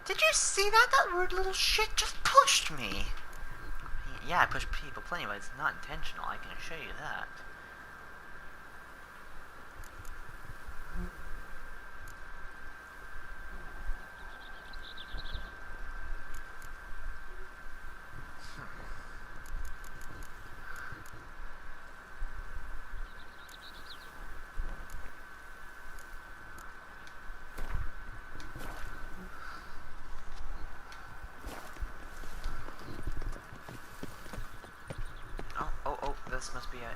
Did you see that? That rude little shit just pushed me. Yeah, I push people plenty, but it's not intentional, I can assure you that. This must be I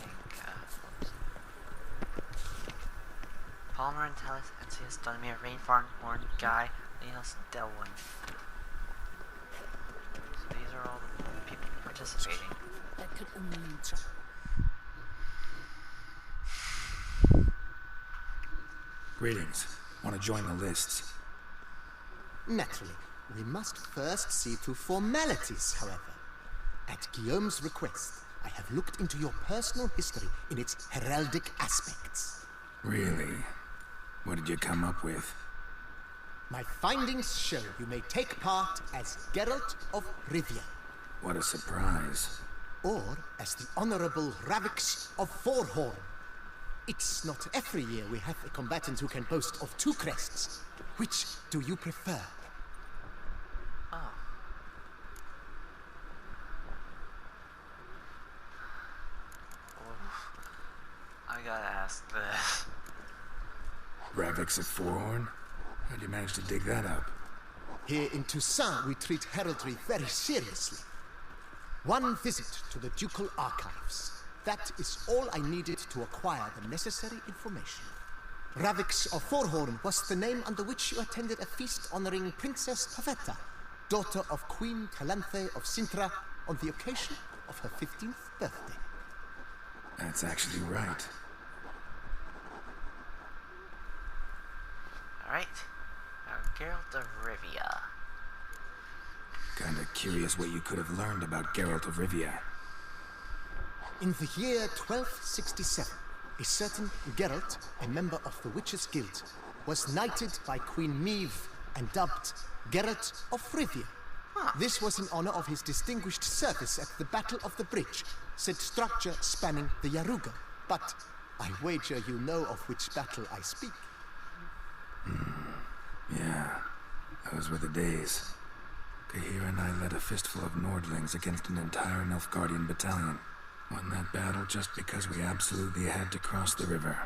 think, Palmer and Talis, Encius, Dunmere, Rainfarn, Horn, Guy, Leos, Delwyn. So these are all the people participating. That could only mean trouble. Greetings. Want to join the lists? Naturally. We must first see to formalities, however. At Guillaume's request, I have looked into your personal history in its heraldic aspects. Really? What did you come up with? My findings show you may take part as Geralt of Rivia. What a surprise. Or as the Honorable Ravix of Forhorn. It's not every year we have a combatant who can boast of 2 crests. Which do you prefer? Oh. I gotta ask this. Ravix of Forhorn? How'd you manage to dig that up? Here in Toussaint, we treat heraldry very seriously. One visit to the Ducal Archives. That is all I needed to acquire the necessary information. Ravix of Forhorn was the name under which you attended a feast honoring Princess Pavetta, daughter of Queen Calanthe of Sintra, on the occasion of her 15th birthday. That's actually right. Alright. Now, Geralt of Rivia. Kinda curious what you could have learned about Geralt of Rivia. In the year 1267, a certain Geralt, a member of the Witches' Guild, was knighted by Queen Meve and dubbed Geralt of Rivia. This was in honor of his distinguished service at the Battle of the Bridge, said structure spanning the Yaruga. But I wager you know of which battle I speak. Yeah, those were the days. Kahir and I led a fistful of Nordlings against an entire Nilfgaardian battalion. Won that battle just because we absolutely had to cross the river.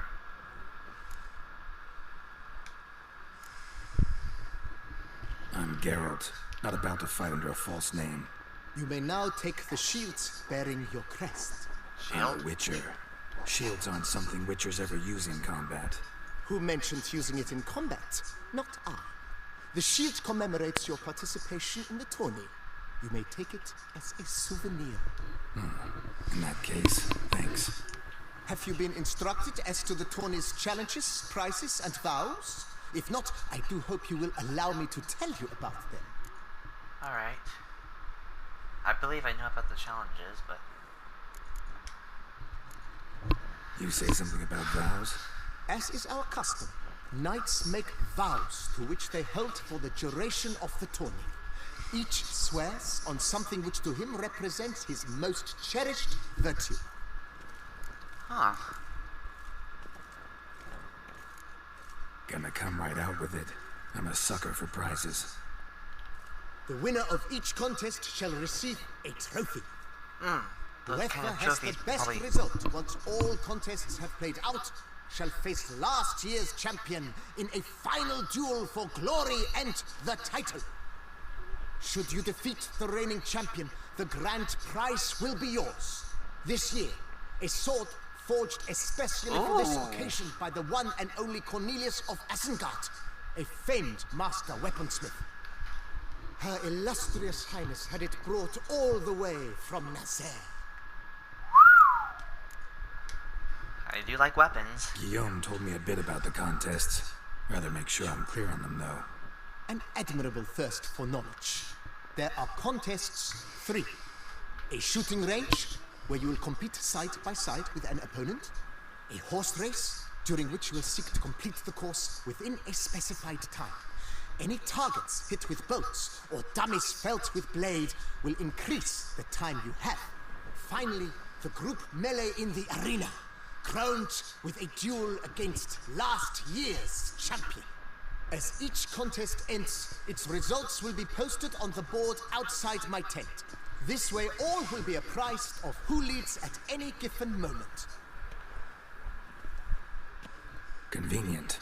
I'm Geralt, not about to fight under a false name. You may now take the shields bearing your crest. I'm a Witcher. Shields aren't something Witchers ever use in combat. Who mentioned using it in combat? Not I. The shield commemorates your participation in the tourney. You may take it as a souvenir. In that case, thanks. Have you been instructed as to the tourney's challenges, prizes, and vows? If not, I do hope you will allow me to tell you about them. Alright. I believe I know about the challenges, but... You say something about vows? As is our custom, knights make vows to which they hold for the duration of the tourney. Each swears on something which to him represents his most cherished virtue. Huh. Gonna come right out with it. I'm a sucker for prizes. The winner of each contest shall receive a trophy. Those Whoever kind of has trophies the best probably... result once all contests have played out shall face last year's champion in a final duel for glory and the title. Should you defeat the reigning champion, the grand prize will be yours. This year, a sword forged especially for this occasion by the one and only Cornelius of Isengard, a famed master weaponsmith. Her illustrious highness had it brought all the way from Nazaire. I do like weapons. Guillaume told me a bit about the contests. Rather make sure I'm clear on them, though. An admirable thirst for knowledge. There are contests 3. A shooting range, where you will compete side by side with an opponent. A horse race, during which you will seek to complete the course within a specified time. Any targets hit with bolts or dummies felt with blade will increase the time you have. Finally, the group melee in the arena, crowned with a duel against last year's champion. As each contest ends, its results will be posted on the board outside my tent. This way all will be apprised of who leads at any given moment. Convenient.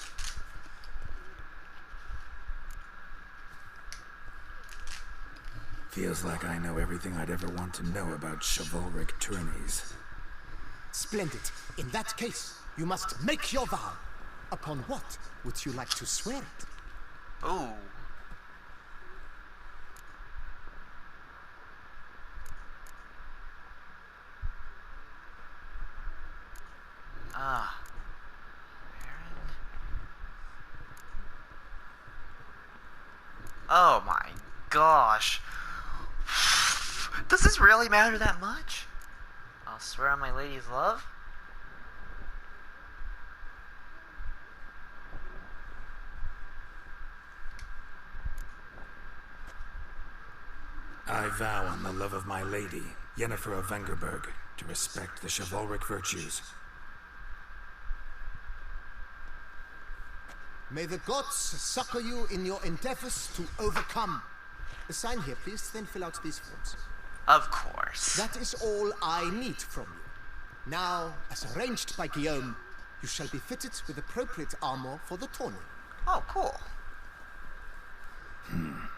Feels like I know everything I'd ever want to know about chivalric tourneys. Splendid. In that case, you must make your vow. Upon what would you like to swear it? Ooh. Ah. Oh my gosh. Does this really matter that much? I'll swear on my lady's love? I vow on the love of my lady, Yennefer of Vengerberg, to respect the chivalric virtues. May the gods succor you in your endeavors to overcome. Sign here, please, then fill out these forms. Of course. That is all I need from you. Now, as arranged by Guillame, you shall be fitted with appropriate armor for the tourney. Oh, cool.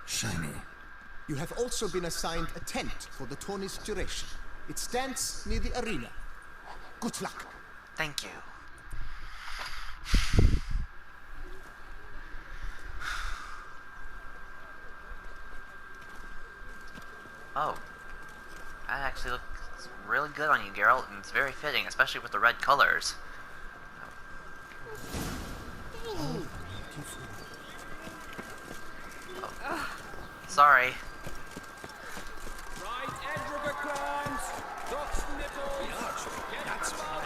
Shiny. You have also been assigned a tent for the tourney's duration. It stands near the arena. Good luck. Thank you. Oh. That actually looks really good on you, Geralt, and it's very fitting, especially with the red colors. Oh. Sorry. Right edge of the clans! Ducks nipples! That's fine.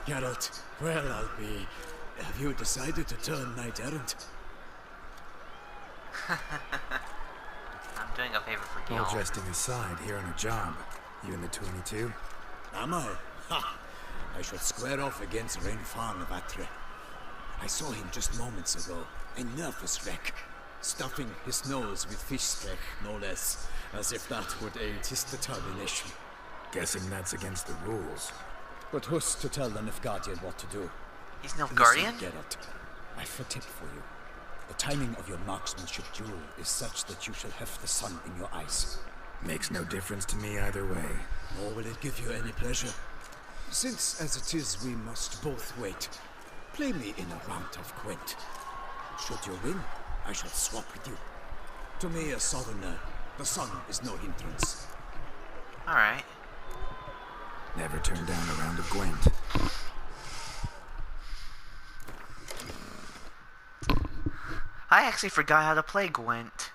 Geralt, well, I'll be. Have you decided to turn knight-errant? I'm doing a favor for All Guillaume. jesting aside, here on a job. You in the Tourney too? Am I? Ha! I shall square off against Rainfan of Atre. I saw him just moments ago, a nervous wreck, stuffing his nose with fish speck, no less, as if that would aid his determination. Guessing that's against the rules. But who's to tell the Nilfgaardian what to do? He's no Listen, guardian? Geralt, I've a tip for you. The timing of your marksmanship duel is such that you shall have the sun in your eyes. Makes no difference to me either way. Nor will it give you any pleasure. Since, as it is, we must both wait, play me in a round of Gwent. Should you win, I shall swap with you. To me, a southerner, the sun is no hindrance. Alright. Never turn down a round of Gwent. I actually forgot how to play Gwent.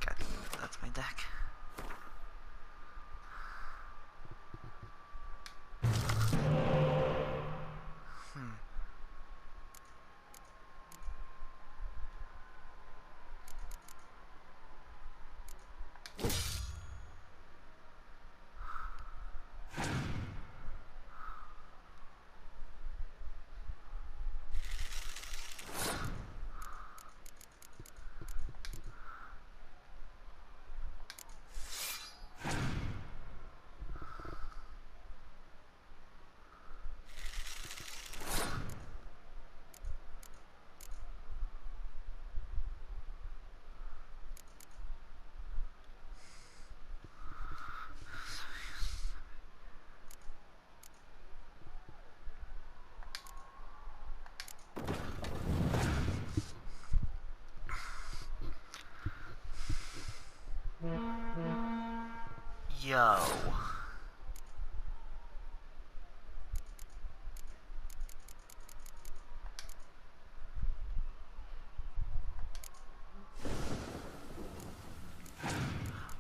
Okay, that's my deck. Yo.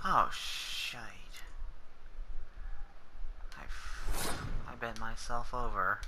Oh, shite. I bent myself over.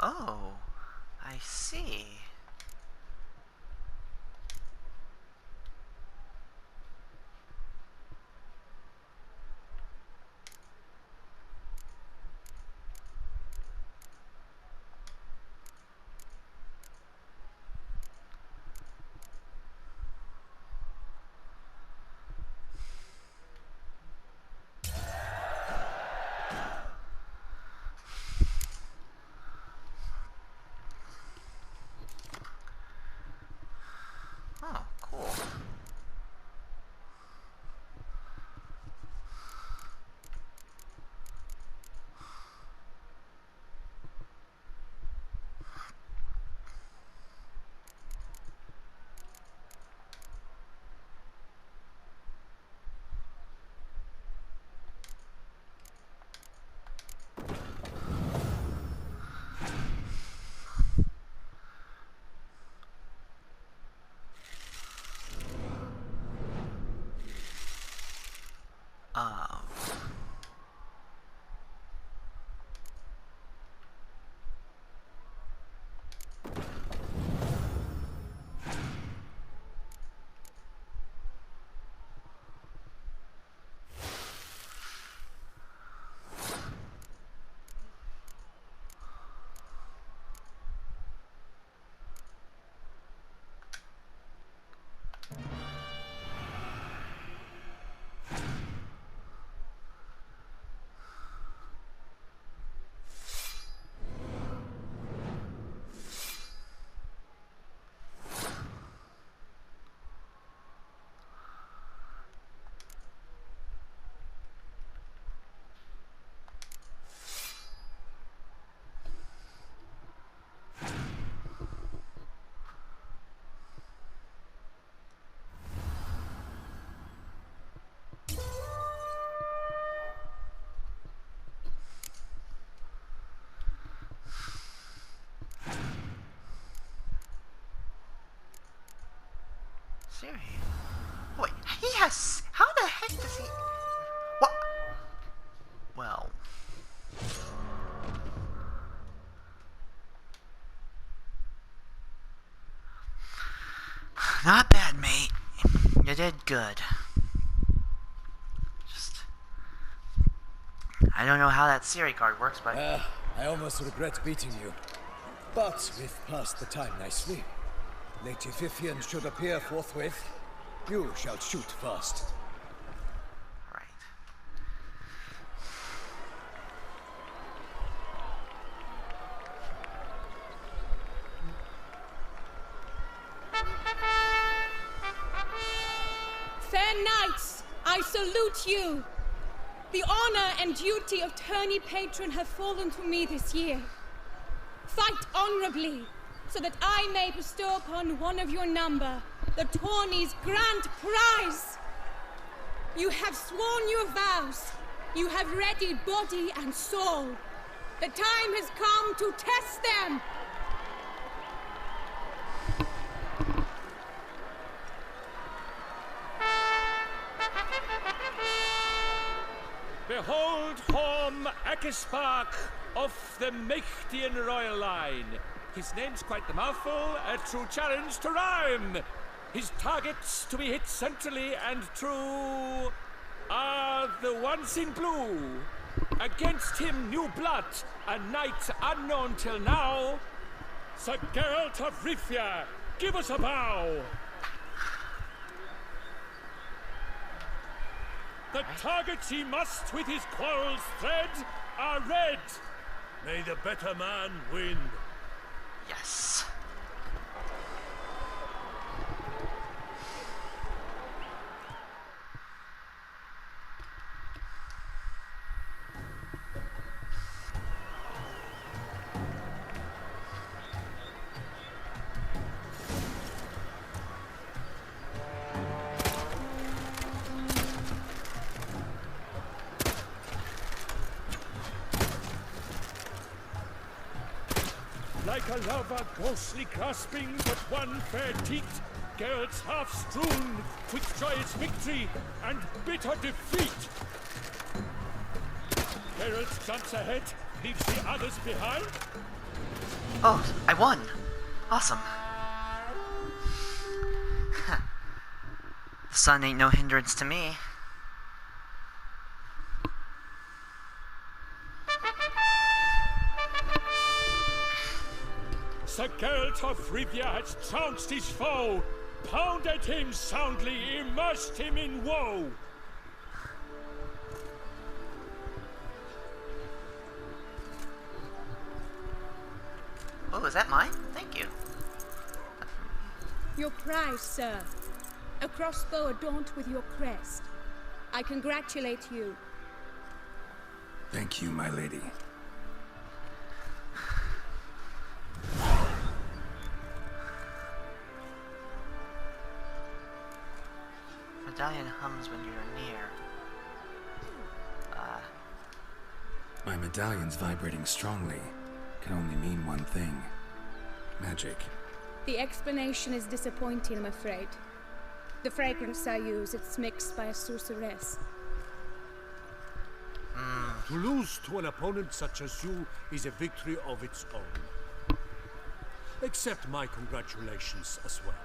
Oh, I see. Oh, cool. Oh. Serious? Wait, he has... How the heck does he... What? Well... Not bad, mate. You did good. Just... I don't know how that Siri card works, but... I almost regret beating you. But we've passed the time nicely. Lady Vivian should appear forthwith. You shall shoot first. Right. Fair knights, I salute you. The honor and duty of Tourney patron have fallen to me this year. Fight honorably, so that I may bestow upon one of your number the Tourney's grand prize. You have sworn your vows. You have readied body and soul. The time has come to test them. Behold Horm Akispark of the Mechtian royal line. His name's quite the mouthful, a true challenge to rhyme. His targets to be hit centrally and true are the ones in blue. Against him new blood, a knight unknown till now. Sir Geralt of Rivia, give us a bow. The targets he must with his quarrels thread are red. May the better man win. Yes. Like a lover ghostly grasping but one fair teat, Geralt's half strewn with joyous victory and bitter defeat. Geralt jumps ahead, leaves the others behind. Oh, I won! Awesome. The sun ain't no hindrance to me. Sir Geralt of Rivia has trounced his foe, pounded him soundly, immersed him in woe. Oh, is that mine? Thank you. Your prize, sir. A crossbow adorned with your crest. I congratulate you. Thank you, my lady. Medallion hums when you're near. My medallion's vibrating strongly. Can only mean one thing. Magic. The explanation is disappointing, I'm afraid. The fragrance I use, it's mixed by a sorceress. To lose to an opponent such as you is a victory of its own. Accept my congratulations as well.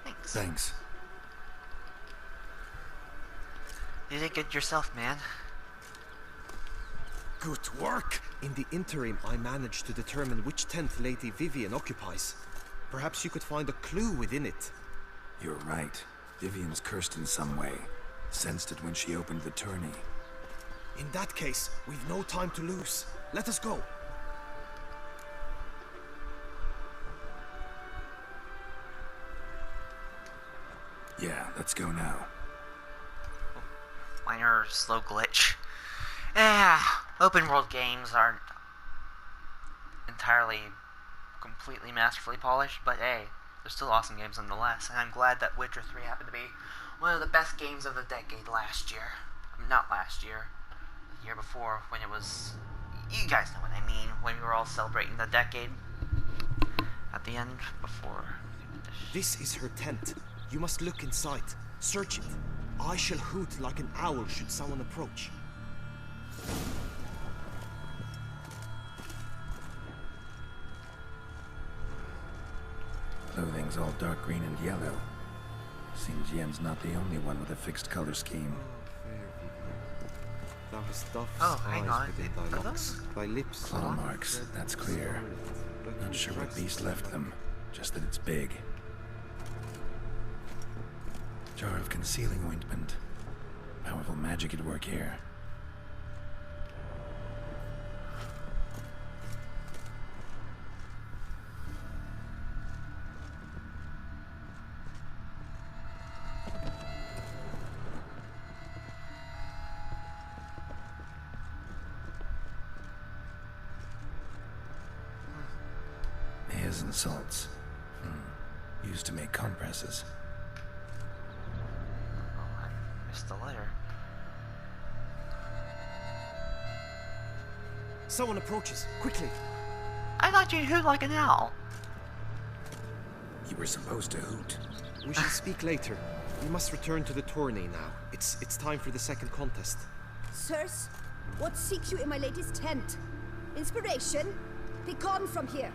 Thanks. Thanks. You did good yourself, man. Good work! In the interim, I managed to determine which tent Lady Vivian occupies. Perhaps you could find a clue within it. You're right. Vivian's cursed in some way. Sensed it when she opened the tourney. In that case, we've no time to lose. Let us go. Yeah, let's go now. Minor slow glitch. Yeah, open world games aren't entirely completely masterfully polished, but hey, they're still awesome games nonetheless, and I'm glad that Witcher 3 happened to be one of the best games of the decade last year. Not last year, the year before, when it was... You guys know what I mean, when we were all celebrating the decade at the end before... This is her tent. You must look inside. Search it. I shall hoot like an owl should someone approach. Clothing's all dark green and yellow. Seems Yen's not the only one with a fixed color scheme. Thou hast doffed Oh, hang on. within thy locks, thy lips. Claw marks, that's clear. Not sure what beast left them, just that it's big. Jar of concealing ointment. Powerful magic at work here. Mayas and salts. Used to make compresses. the letter. Someone approaches. Quickly. I thought you'd hoot like an owl. You were supposed to hoot. We shall speak later. We must return to the Tourney now. It's time for the second contest. Sirs, what seeks you in my lady's tent? Inspiration? Begone from here.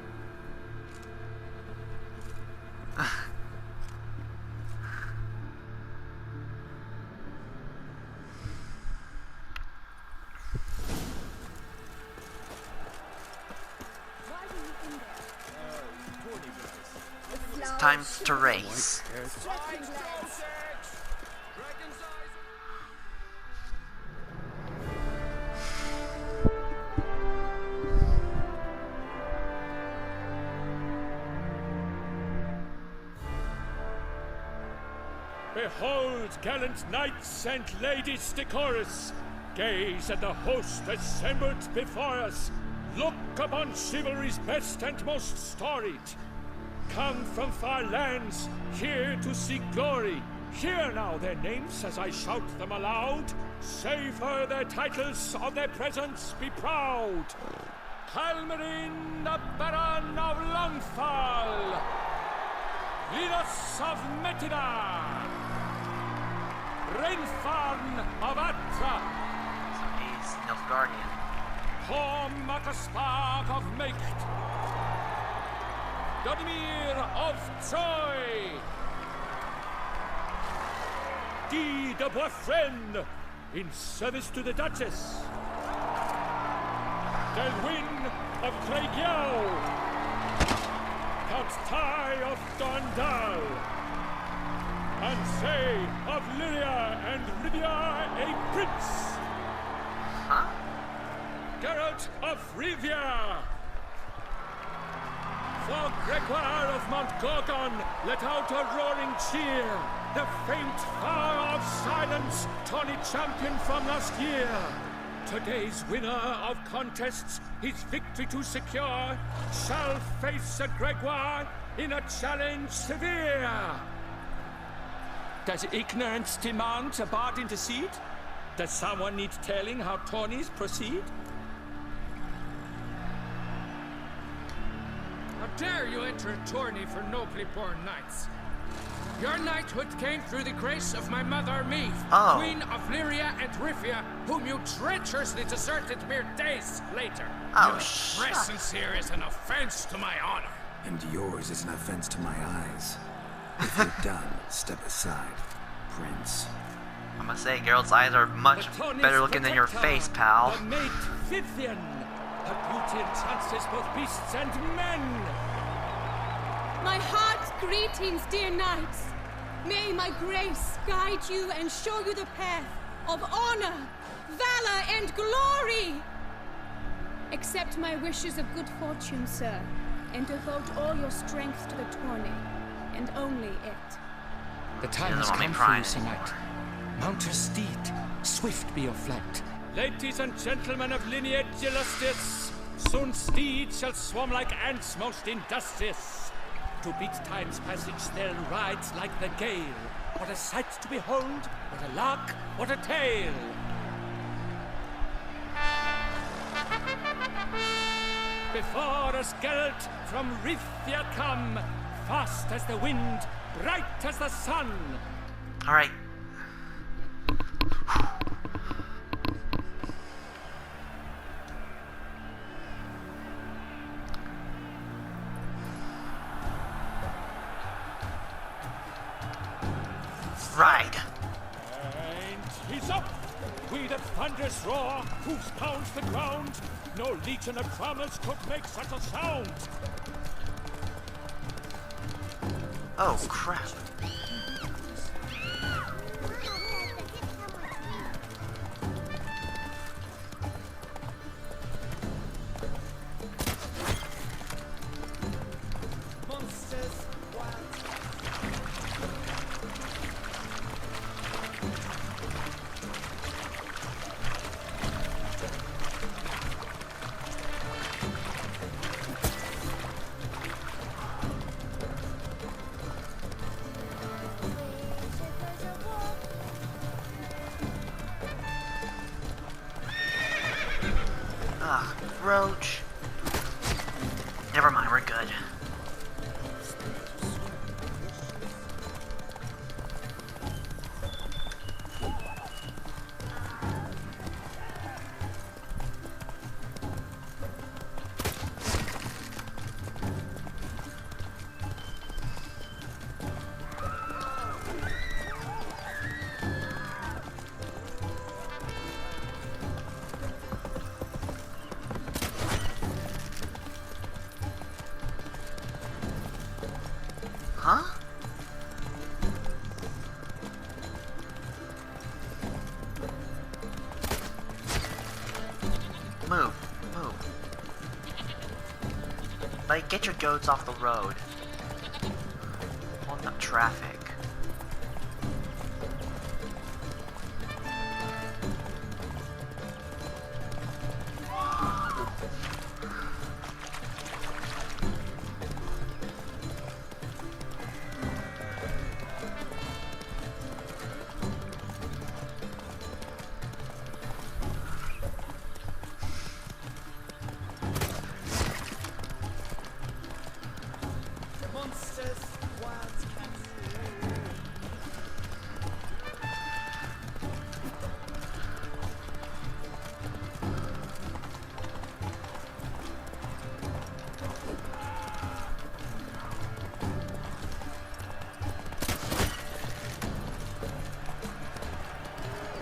It's time to race. Behold, gallant knights and ladies decorous, gaze at the host assembled before us. Look upon chivalry's best and most storied. Come from far lands, here to seek glory. Hear now their names as I shout them aloud. Savor their titles, of their presence be proud. Calmerin, the Baron of Longfall, Linus of Metina, Rainfarn of Atra, So he's Nilfgaardian. Horm Akaspark of Mecht, Dodemir of Troy, Guy de Boisfriend, in service to the Duchess, Delwyn of Craighill, Count Tai of Dondal, Ansay of Lyria and Rivia a prince, Huh? Geralt of Rivia. For Gregoire of Montgorgon, let out a roaring cheer. The faint fire of silence, Tourney champion from last year. Today's winner of contests, his victory to secure, shall face a Gregoire in a challenge severe. Does ignorance demand a bard intercede? Does someone need telling how tourneys proceed? How dare you enter a tourney for nobly born knights? Your knighthood came through the grace of my mother Meath, Queen of Lyria and Rivia, whom you treacherously deserted mere days later. Your presence here is an offense to my honor. And yours is an offense to my eyes. If you're done, step aside, Prince. I must say, Geralt's eyes are much better looking than your face, pal. The mate Vivian, her beauty entrances both beasts and men. My heart's greetings, dear knights. May my grace guide you and show you the path of honor, valor, and glory. Accept my wishes of good fortune, sir, and devote all your strength to the tourney, and only it. The time has come for you, Sir Knight. Mount your steed, swift be your flight. Ladies and gentlemen of lineage illustrious, soon steeds shall swarm like ants most industrious. To beat time's passage they'll ride like the gale. What a sight to behold, what a lark, what a tale. Before us Geralt from Rivia come, fast as the wind, bright as the sun. Alright. Ride. And he's up. With a thunderous roar, hoofs pounds the ground. No legion of drummers could make such a sound. Oh, crap. Ah, roach. Never mind, we're good. Huh? Move. Like, get your goats off the road. Holding up traffic.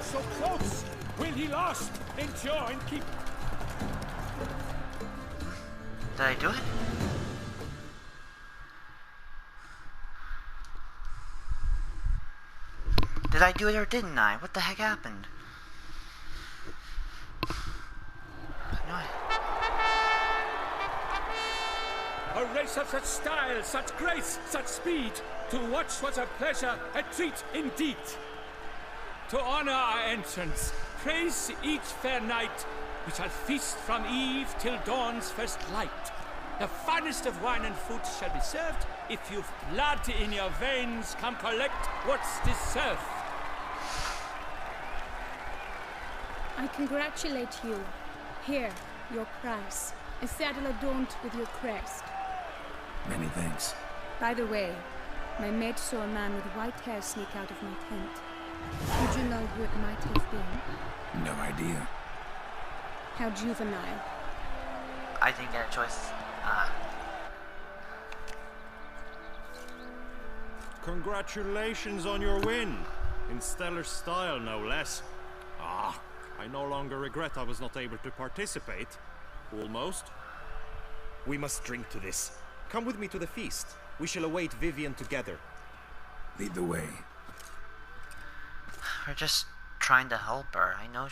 So close! Will he last? Endure and keep... Did I do it? Did I do it or didn't I? What the heck happened? No, A race of such style, such grace, such speed. To watch was a pleasure, a treat indeed. To honor our entrance, praise each fair night, we shall feast from eve till dawn's first light. The finest of wine and food shall be served. If you've blood in your veins, come collect what's deserved. I congratulate you. Here, your prize. A saddle adorned with your crest. Many thanks. By the way, my maid saw a man with white hair sneak out of my tent. Would you know who it might have been? No idea. How juvenile. I didn't get a choice. Congratulations on your win. In stellar style, no less. I no longer regret I was not able to participate. Almost. We must drink to this. Come with me to the feast. We shall await Vivian together. Lead the way. We're just trying to help her. I know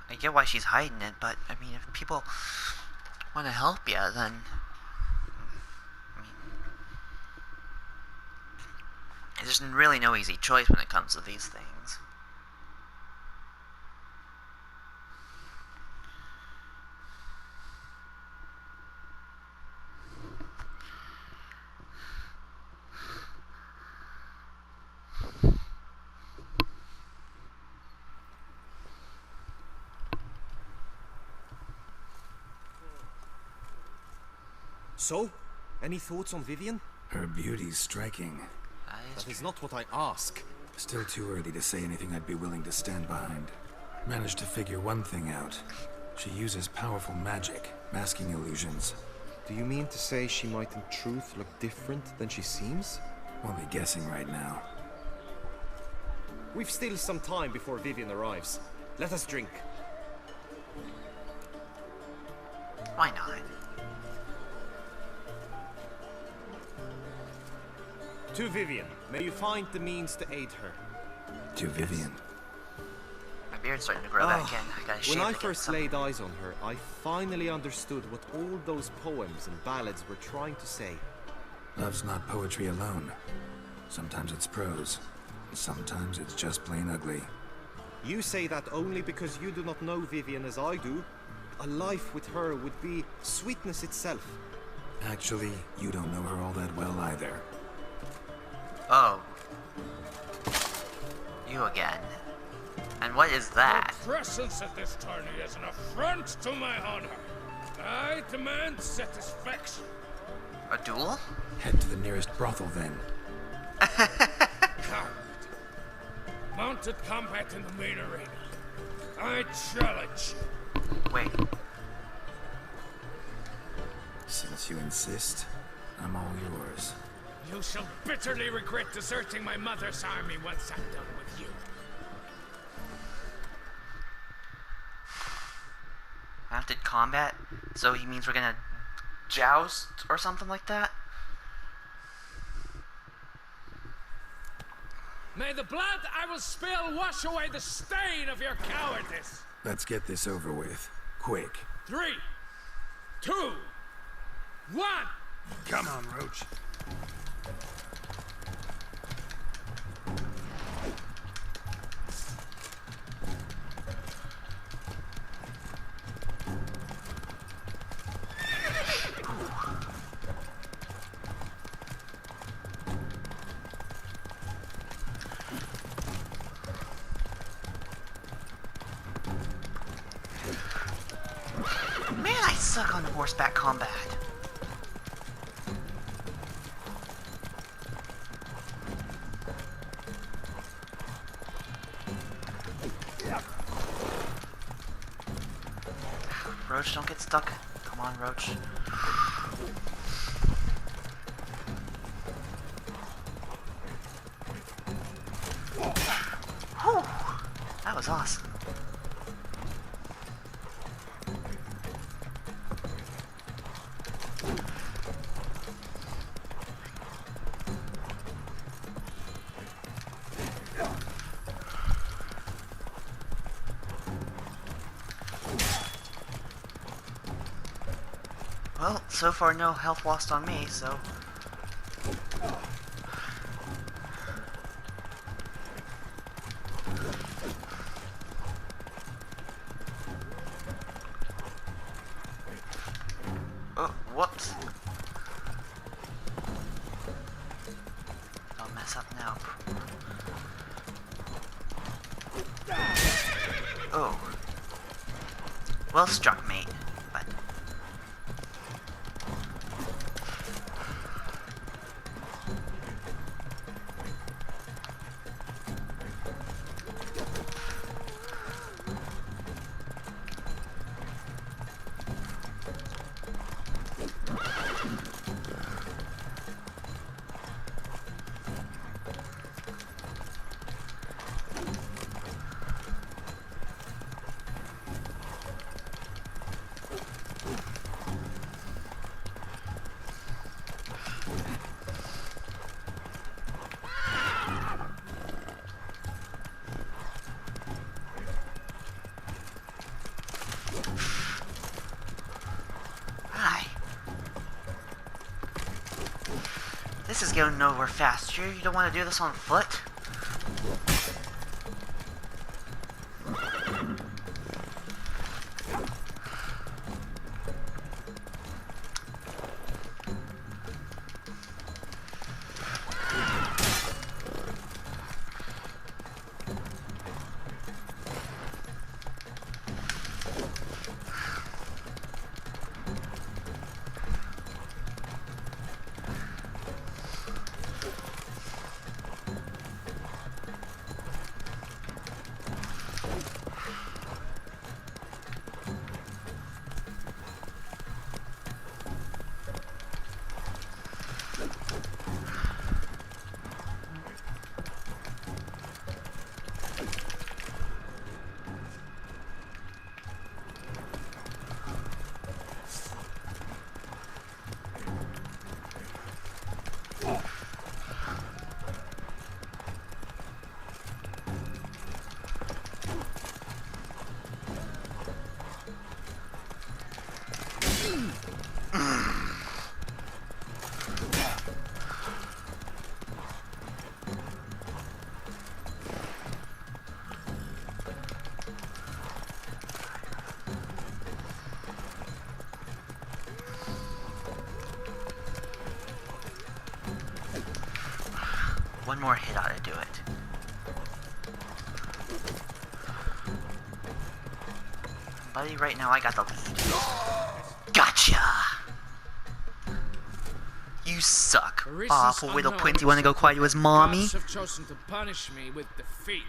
I get why she's hiding it, but I mean, if people want to help you, then I mean, there's really no easy choice when it comes to these things. So, any thoughts on Vivian? Her beauty's striking. That is not what I ask. Still too early to say anything I'd be willing to stand behind. Managed to figure one thing out. She uses powerful magic, masking illusions. Do you mean to say she might in truth look different than she seems? Only guessing right now. We've still some time before Vivian arrives. Let us drink. Why not? To Vivian, may you find the means to aid her. To Vivian. My beard's starting to grow back in. I gotta shave When I to get first some. laid eyes on her, I finally understood what all those poems and ballads were trying to say. Love's not poetry alone. Sometimes it's prose. Sometimes it's just plain ugly. You say that only because you do not know Vivian as I do. A life with her would be sweetness itself. Actually, you don't know her all that well either. Oh. You again. And what is that? Your presence at this tourney is an affront to my honor. I demand satisfaction. A duel? Head to the nearest brothel then. Coward. Mounted combat in the main arena. I challenge you. Wait. Since you insist, I'm all yours. You shall bitterly regret deserting my mother's army once I'm done with you. Mounted combat? So he means we're gonna joust or something like that? May the blood I will spill wash away the stain of your cowardice. Let's get this over with. Quick. 3, 2, 1. Come on, Roach. Man, I suck on horseback combat. Roach, don't get stuck. Come on, Roach. Whew. That was awesome. Well, so far no health lost on me, so... Oh, whoops. Don't mess up now. Oh. Well struck, mate. But... This is going nowhere fast. Sure you don't want to do this on foot? One more hit ought to do it. Buddy, right now I got the lead. Gotcha! You suck. Aw, poor little Prince, you wanna go cry to his mommy? Gods have chosen to punish me with defeat.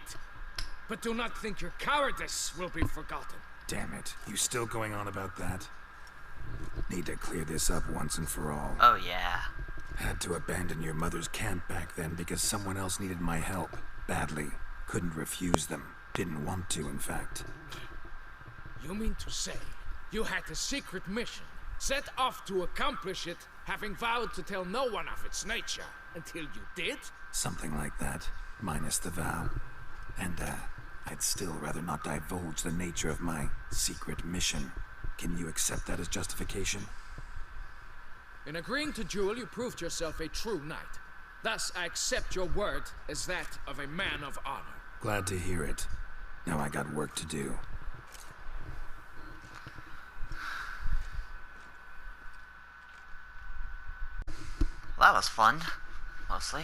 But do not think your cowardice will be forgotten. Damn it. You still going on about that? Need to clear this up once and for all. Oh, yeah. Had to abandon your mother's camp back then because someone else needed my help. Badly. Couldn't refuse them. Didn't want to, in fact. You mean to say you had a secret mission, set off to accomplish it, having vowed to tell no one of its nature, until you did? Something like that, minus the vow. And, I'd still rather not divulge the nature of my secret mission. Can you accept that as justification? In agreeing to duel, you proved yourself a true knight. Thus, I accept your word as that of a man of honor. Glad to hear it. Now I got work to do. Well, that was fun. Mostly.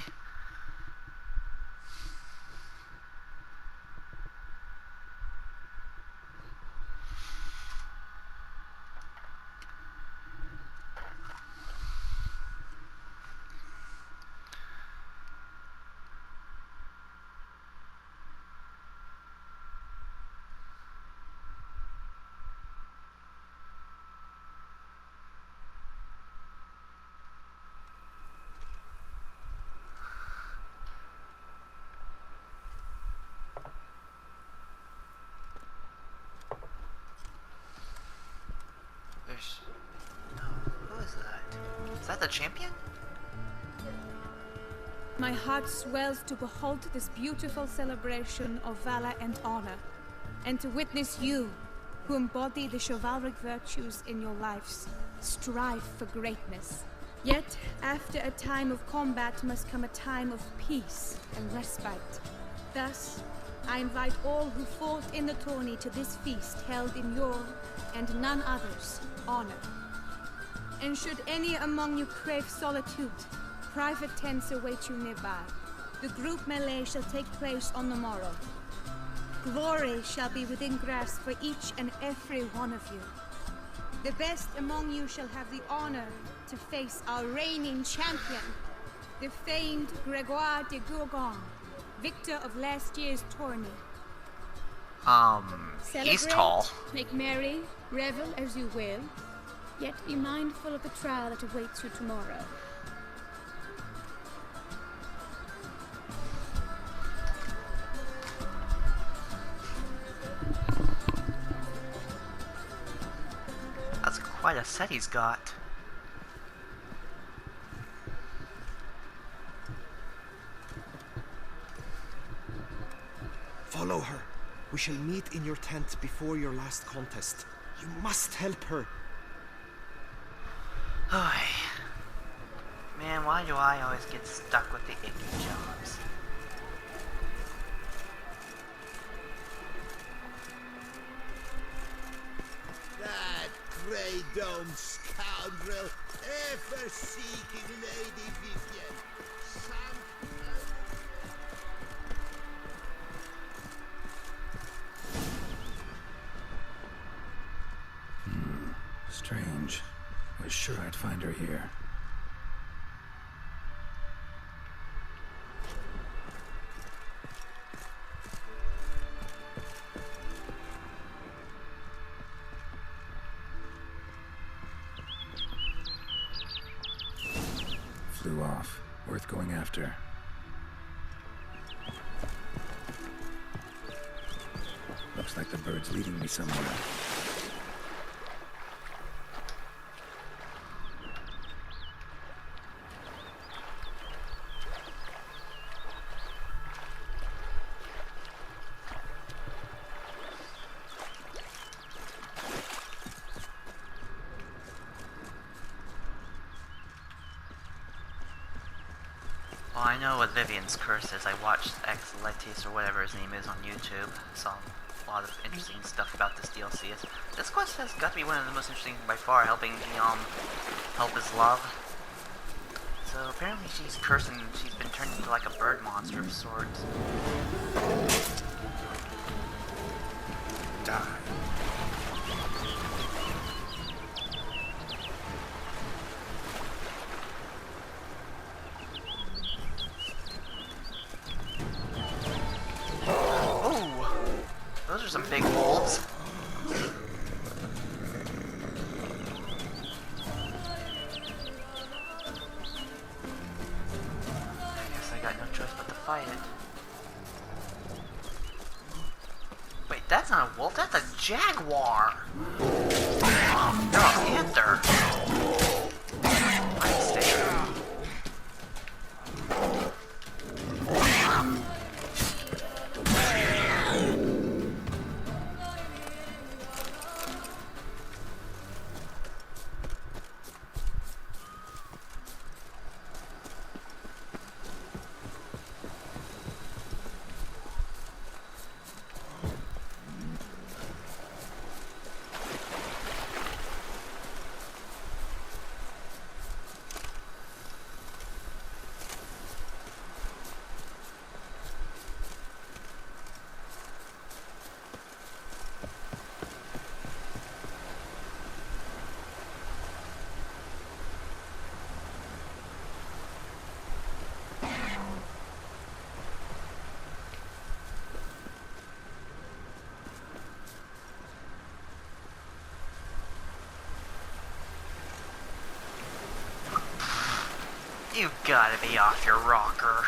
Who is that? Is that the champion? My heart swells to behold this beautiful celebration of valor and honor, and to witness you, who embody the chivalric virtues in your lives, strive for greatness. Yet, after a time of combat must come a time of peace and respite. Thus, I invite all who fought in the tourney to this feast held in your, and none other's, honor. And should any among you crave solitude, private tents await you nearby. The group melee shall take place on the morrow. Glory shall be within grasp for each and every one of you. The best among you shall have the honor to face our reigning champion, the famed Gregoire de Gourgon, victor of last year's tourney. He's tall. Make merry, revel as you will, yet be mindful of the trial that awaits you tomorrow. That's quite a set he's got. Follow her. We shall meet in your tent before your last contest. You must help her. Man, why do I always get stuck with the icky jobs? That grey-domed scoundrel, ever-seeking Lady Vivienne. Strange. Was sure I'd find her here. Flew off. Worth going after. Looks like the bird's leading me somewhere. Well, I know what Vivian's curse is. I watched Ex Letis or whatever his name is on YouTube. Saw a lot of interesting stuff about this DLC. This quest has got to be one of the most interesting by far, helping Guillame help his love. So apparently she's cursed and she's been turned into like a bird monster of sorts. Die. that's not a wolf, that's a jaguar. No, a panther. You gotta be off your rocker.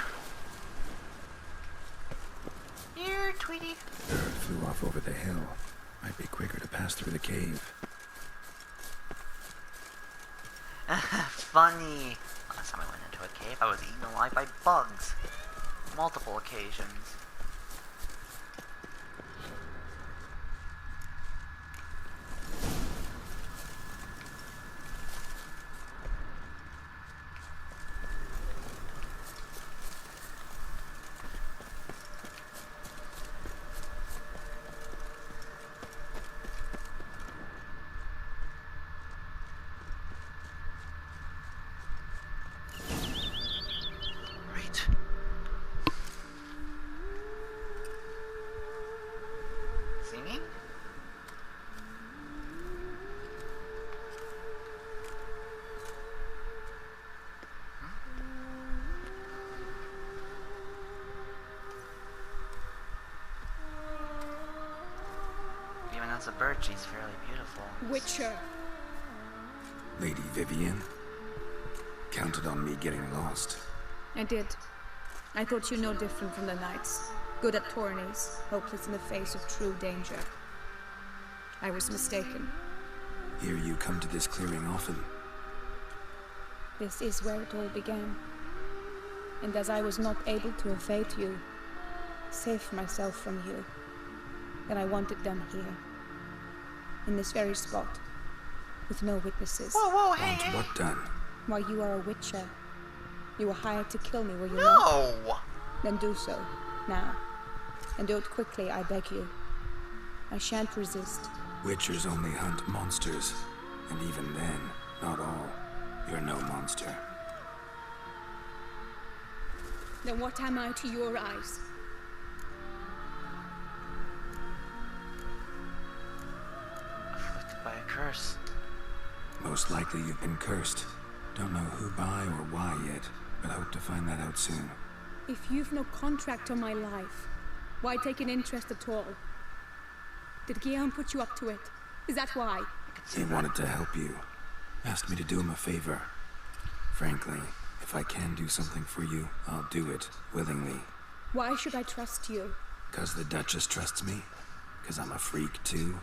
Here, Tweety. Bird flew off over the hill. Might be quicker to pass through the cave. Funny. Last time I went into a cave, I was eaten alive by bugs. Multiple occasions. As a bird, she's fairly beautiful. Witcher. Lady Vivienne? Counted on me getting lost. I did. I thought you no different from the knights. Good at tourneys, hopeless in the face of true danger. I was mistaken. Here you come to this clearing often. This is where it all began. And as I was not able to evade you, save myself from you, then I want it done here. In this very spot, with no witnesses. Whoa, hey, Want what done? Why, you are a witcher. You were hired to kill me, were you not? No! Then do so, now. And do it quickly, I beg you. I shan't resist. Witchers only hunt monsters. And even then, not all. You're no monster. Then what am I to your eyes? By a curse. Most likely you've been cursed. Don't know who by or why yet, but hope to find that out soon. If you've no contract on my life, why take an interest at all? Did Guillame put you up to it? Is that why? He wanted to help you. Asked me to do him a favor. Frankly, if I can do something for you, I'll do it, willingly. Why should I trust you? 'Cause the Duchess trusts me? 'Cause I'm a freak, too?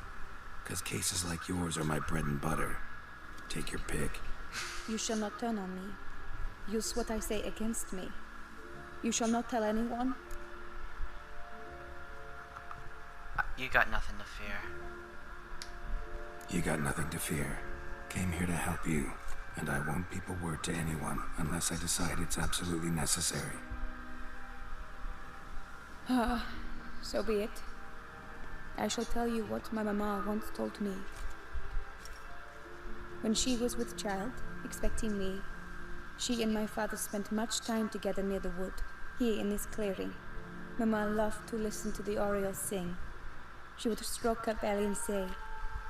'Cause cases like yours are my bread and butter. Take your pick. You shall not turn on me. Use what I say against me. You shall not tell anyone. You got nothing to fear. You got nothing to fear. Came here to help you, and I won't peep a word to anyone unless I decide it's absolutely necessary. So be it. I shall tell you what my mama once told me. When she was with child, expecting me, she and my father spent much time together near the wood, here in this clearing. Mama loved to listen to the orioles sing. She would stroke her belly and say,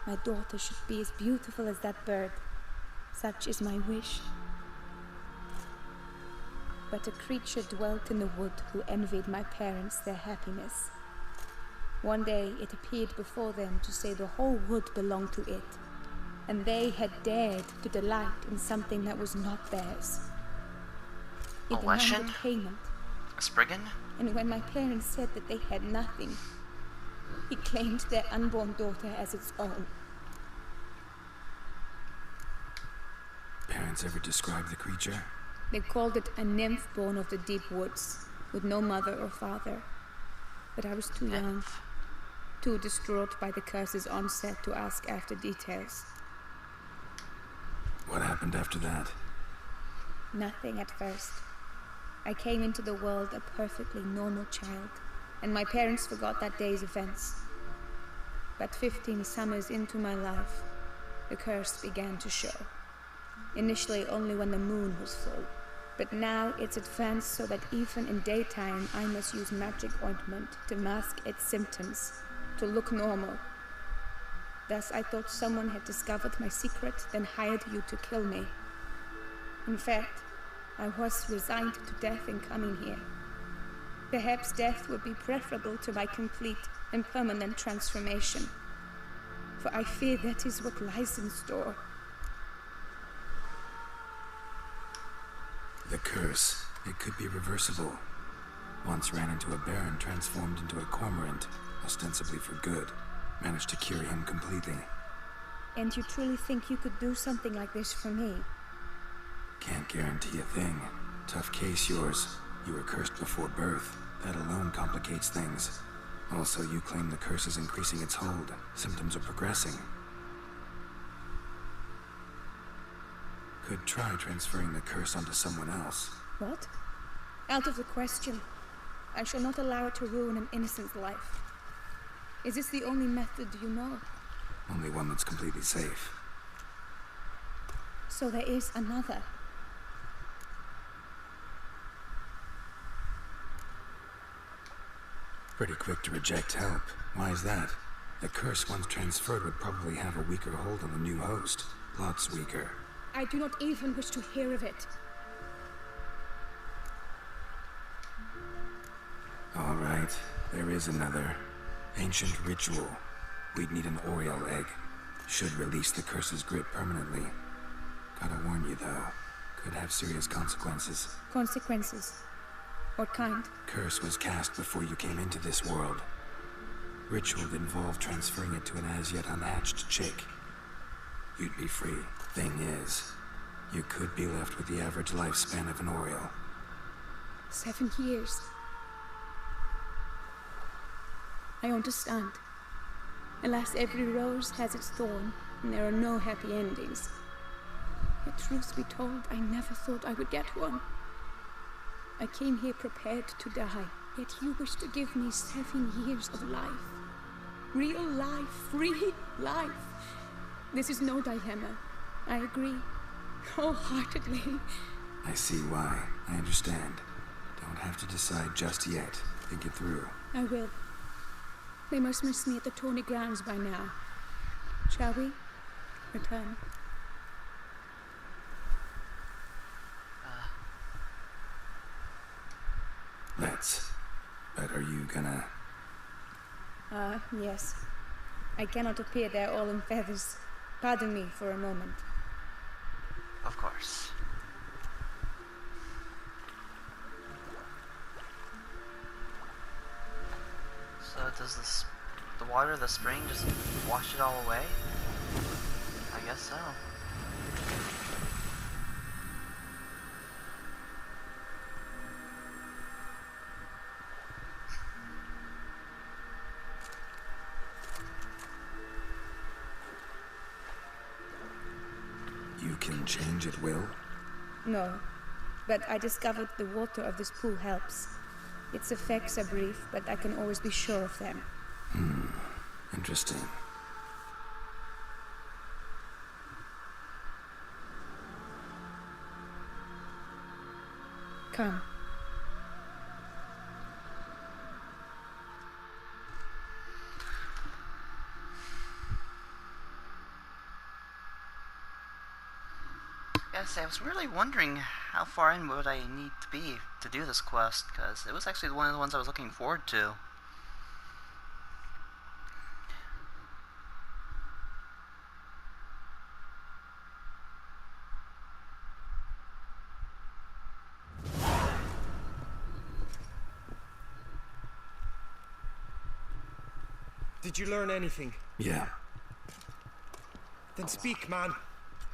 "My daughter should be as beautiful as that bird. Such is my wish." But a creature dwelt in the wood who envied my parents their happiness. One day it appeared before them to say the whole wood belonged to it, and they had dared to delight in something that was not theirs. It demanded payment. A Spriggan? And when my parents said that they had nothing, He claimed their unborn daughter as its own. Parents ever describe the creature? They called it a nymph born of the deep woods, with no mother or father. But I was too young, too distraught by the curse's onset to ask after details. What happened after that? Nothing at first. I came into the world a perfectly normal child, and my parents forgot that day's events. But 15 summers into my life, the curse began to show. Initially only when the moon was full, but now it's advanced so that even in daytime I must use magic ointment to mask its symptoms, to look normal. Thus I thought someone had discovered my secret, then hired you to kill me. In fact, I was resigned to death in coming here. Perhaps death would be preferable to my complete and permanent transformation, for I fear that is what lies in store. The curse, it could be reversible. Once ran into a baron transformed into a cormorant, ostensibly for good. Managed to cure him completely. And you truly think you could do something like this for me? Can't guarantee a thing. Tough case yours. You were cursed before birth. That alone complicates things. Also, you claim the curse is increasing its hold. Symptoms are progressing. Could try transferring the curse onto someone else. What? Out of the question. I shall not allow it to ruin an innocent life. Is this the only method you know? Only one that's completely safe. So there is another. Pretty quick to reject help. Why is that? The curse once transferred would probably have a weaker hold on the new host. Lots weaker. I do not even wish to hear of it. All right, there is another. Ancient ritual. We'd need an Oriole egg. Should release the curse's grip permanently. Gotta warn you though, could have serious consequences. Consequences? What kind? Curse was cast before you came into this world. Ritual involved transferring it to an as yet unhatched chick. You'd be free. Thing is, you could be left with the average lifespan of an Oriole. 7 years. I understand. Alas, every rose has its thorn, and there are no happy endings. Yet, truth be told, I never thought I would get one. I came here prepared to die, yet you wish to give me 7 years of life. Real life, free life. This is no dilemma. I agree, wholeheartedly. I see why. I understand. Don't have to decide just yet. Think it through. I will. They must miss me at the Tourney grounds by now. Shall we return? Let's. But are you gonna... Yes. I cannot appear there all in feathers. Pardon me for a moment. Of course. So does the water of the spring just wash it all away? I guess so. You can change at will? No, but I discovered the water of this pool helps. Its effects are brief, but I can always be sure of them. Interesting. Come. Yes, I was really wondering how far in would I need to be to do this quest, because it was actually one of the ones I was looking forward to. Did you learn anything? Yeah. Then speak, man.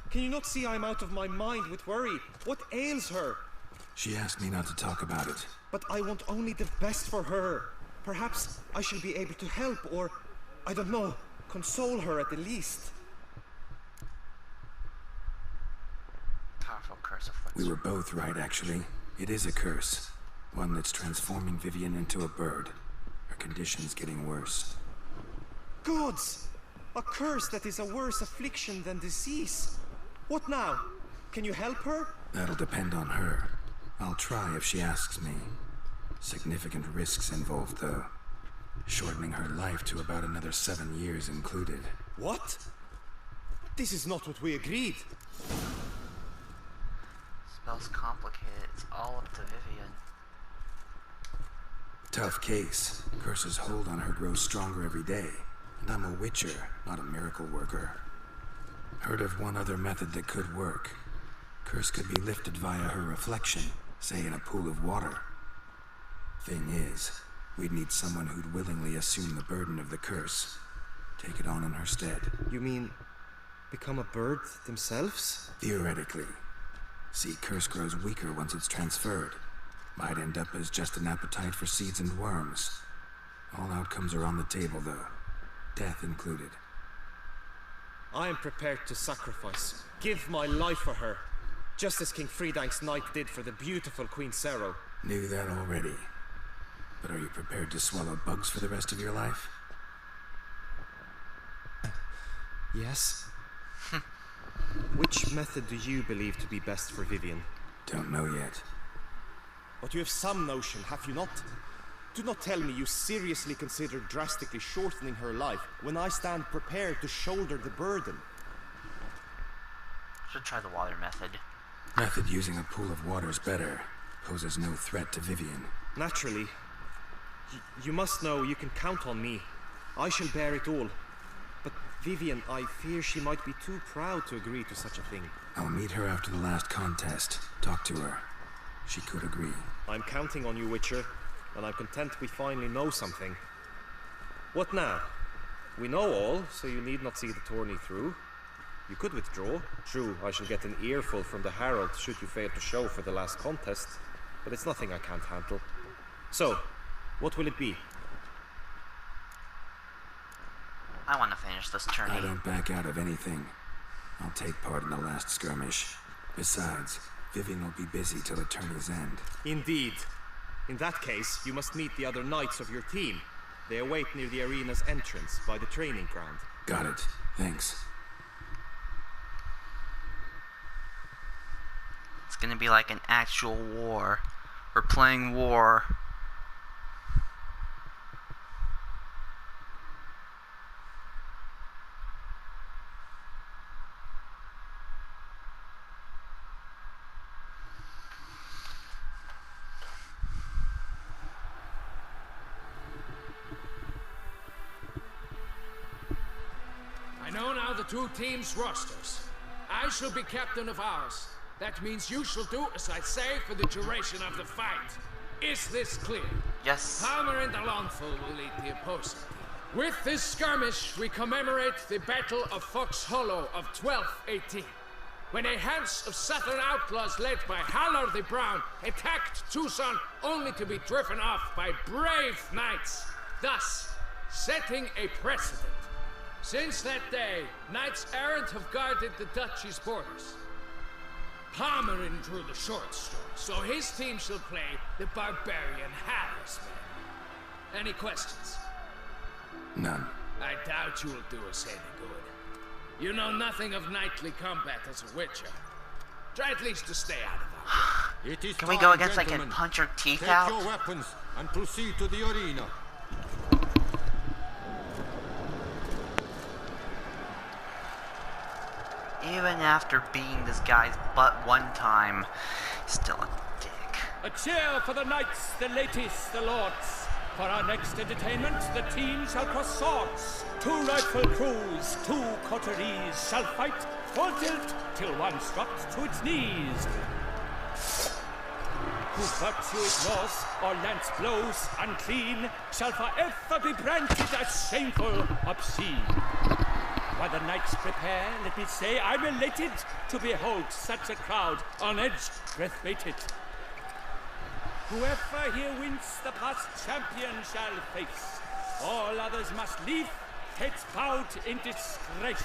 Can you not see I'm out of my mind with worry? What ails her? She asked me not to talk about it. But I want only the best for her. Perhaps I shall be able to help, or, I don't know, console her at the least. Powerful curse afflicts. We were both right, actually. It is a curse. One that's transforming Vivienne into a bird. Her condition's getting worse. Gods! A curse that is a worse affliction than disease. What now? Can you help her? That'll depend on her. I'll try if she asks me. Significant risks involved, though. Shortening her life to about another 7 years included. What? This is not what we agreed. Spell's complicated. It's all up to Vivienne. Tough case. Curse's hold on her grows stronger every day. And I'm a witcher, not a miracle worker. Heard of one other method that could work. Curse could be lifted via her reflection, say in a pool of water. Thing is, we'd need someone who'd willingly assume the burden of the curse. Take it on in her stead. You mean, become a bird themselves? Theoretically. See, curse grows weaker once it's transferred. Might end up as just an appetite for seeds and worms. All outcomes are on the table, though. Death included. I am prepared to sacrifice. Give my life for her. Just as King Fridank's knight did for the beautiful Queen Sero. Knew that already. But are you prepared to swallow bugs for the rest of your life? Yes. Which method do you believe to be best for Vivienne? Don't know yet. But you have some notion, have you not? Do not tell me you seriously consider drastically shortening her life when I stand prepared to shoulder the burden. Should try the water method. Method using a pool of water's better. Poses no threat to Vivienne. Naturally. You must know you can count on me. I shall bear it all. But Vivienne, I fear she might be too proud to agree to such a thing. I'll meet her after the last contest. Talk to her. She could agree. I'm counting on you, Witcher. And I'm content we finally know something. What now? We know all, so you need not see the tourney through. You could withdraw. True, I shall get an earful from the Herald should you fail to show for the last contest, but it's nothing I can't handle. So, what will it be? I want to finish this tourney. I don't back out of anything. I'll take part in the last skirmish. Besides, Vivienne will be busy till the tourney's end. Indeed. In that case, you must meet the other knights of your team. They await near the arena's entrance, by the training ground. Got it. Thanks. It's gonna be like an actual war. We're playing war. The two teams' rosters. I shall be captain of ours. That means you shall do as I say for the duration of the fight. Is this clear? Yes. Palmer and Alonso will lead the opposing team. With this skirmish, we commemorate the Battle of Fox Hollow of 1218, when a Hans of Southern outlaws led by Halar the Brown attacked Toussaint only to be driven off by brave knights, thus setting a precedent. Since that day, knights errant have guarded the duchy's borders. Palmerin drew the short story, so his team shall play the barbarian Harris men. Any questions? None. I doubt you will do us any good. You know nothing of knightly combat as a witcher. Try at least to stay out of our way. Can we go against like and punch her teeth out? Take your weapons and proceed to the arena. Even after beating this guy's butt one time, still a dick. A cheer for the knights, the ladies, the lords. For our next entertainment, the team shall cross swords. 2 rifle crews, 2 coteries shall fight full tilt till one's dropped to its knees. whose virtue ignores or lance blows unclean shall forever be branded as shameful, obscene. While the knights prepare, let me say I'm elated to behold such a crowd on edge, breath-baited. Whoever here wins the past champion shall face. All others must leave, heads bowed in disgrace.